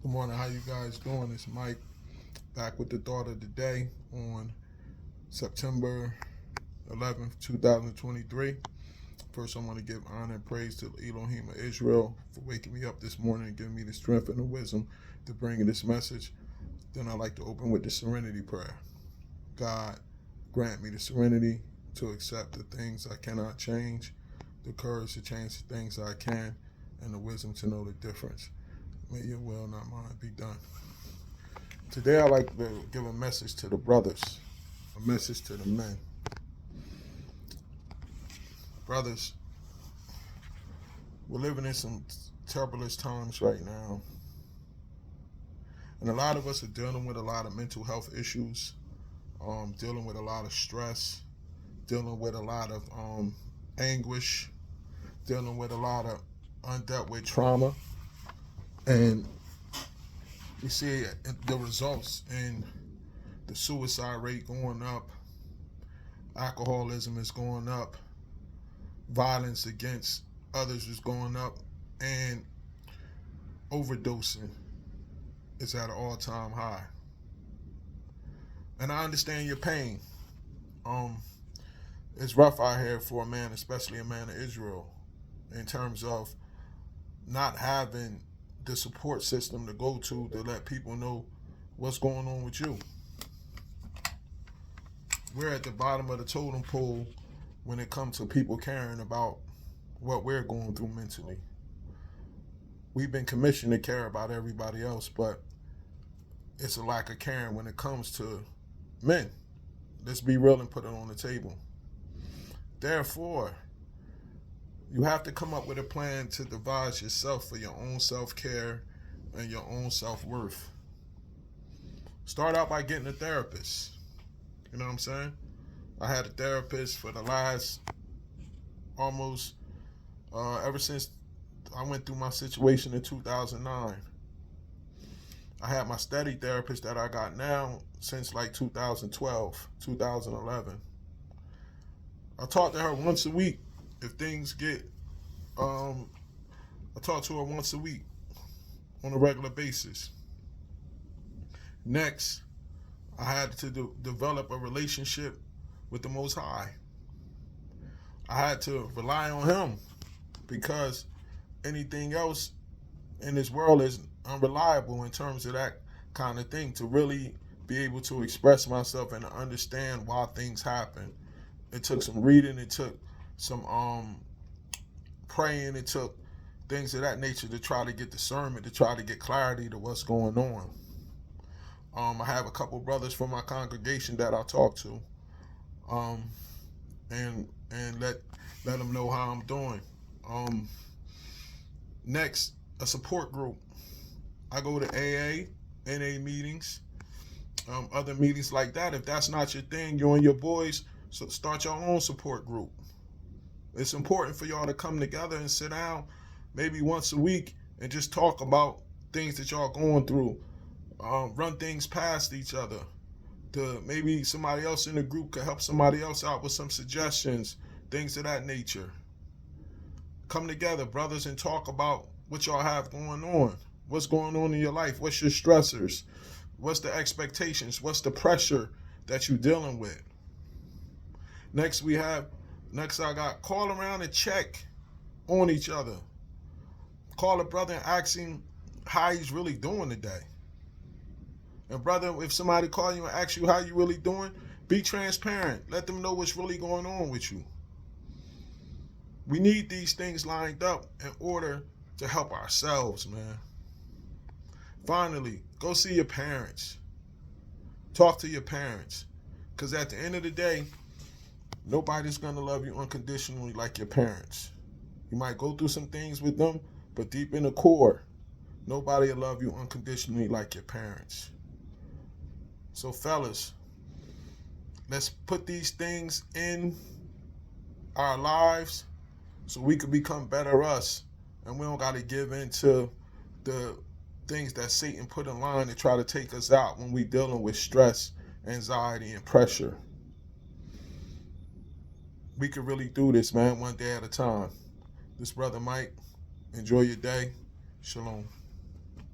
Good morning. How you guys doing? It's Mike back with the thought of the day on September 11th, 2023. First, I want to give honor and praise to Elohim of Israel for waking me up this morning and giving me the strength and the wisdom to bring this message. Then I like to open with the serenity prayer. God, grant me the serenity to accept the things I cannot change, the courage to change the things I can, and the wisdom to know the difference. May your will, not mine, be done. Today, I like to give a message to the brothers, a message to the men. Brothers, we're living in some turbulent times right now. And a lot of us are dealing with a lot of mental health issues, dealing with a lot of stress, dealing with a lot of anguish, dealing with a lot of undealt with trauma. And we see the results in the suicide rate going up, alcoholism is going up, violence against others is going up, and overdosing is at an all-time high. And I understand your pain. It's rough out here for a man, especially a man of Israel, in terms of not having the support system to go to let people know what's going on with you. We're at the bottom of the totem pole when it comes to people caring about what we're going through mentally. We've been commissioned to care about everybody else, but it's a lack of caring when it comes to men. Let's be real and put it on the table. Therefore, you have to come up with a plan to devise yourself for your own self-care and your own self-worth. Start out by getting a therapist. You know what I'm saying? I had a therapist for the last almost, ever since I went through my situation in 2009. I had my steady therapist that I got now since like 2012, 2011. I talk to her once a week. If things get, I talk to her once a week on a regular basis. Next, I had to develop a relationship with the Most High. I had to rely on Him because anything else in this world is unreliable in terms of that kind of thing. To really be able to express myself and understand why things happen, it took some reading, it took some praying, it took things of that nature to try to get discernment, to try to get clarity to what's going on. I have a couple brothers from my congregation that I talk to, and let them know how I'm doing. Next, a support group. I go to AA, NA meetings, other meetings like that. If that's not your thing, you and your boys, so start your own support group. It's important for y'all to come together and sit down maybe once a week and just talk about things that y'all going through. Run things past each other. Maybe somebody else in the group could help somebody else out with some suggestions, things of that nature. Come together, brothers, and talk about what y'all have going on. What's going on in your life? What's your stressors? What's the expectations? What's the pressure that you're dealing with? Next, I got call around and check on each other. Call a brother and ask him how he's really doing today. And brother, if somebody call you and ask you how you really doing, be transparent. Let them know what's really going on with you. We need these things lined up in order to help ourselves, man. Finally, go see your parents. Talk to your parents. Because at the end of the day, nobody's going to love you unconditionally like your parents. You might go through some things with them, but deep in the core, nobody will love you unconditionally like your parents. So fellas, let's put these things in our lives so we can become better us. And we don't got to give in to the things that Satan put in line to try to take us out when we dealing with stress, anxiety, and pressure. We could really do this, man, one day at a time. This brother Mike. Enjoy your day. Shalom.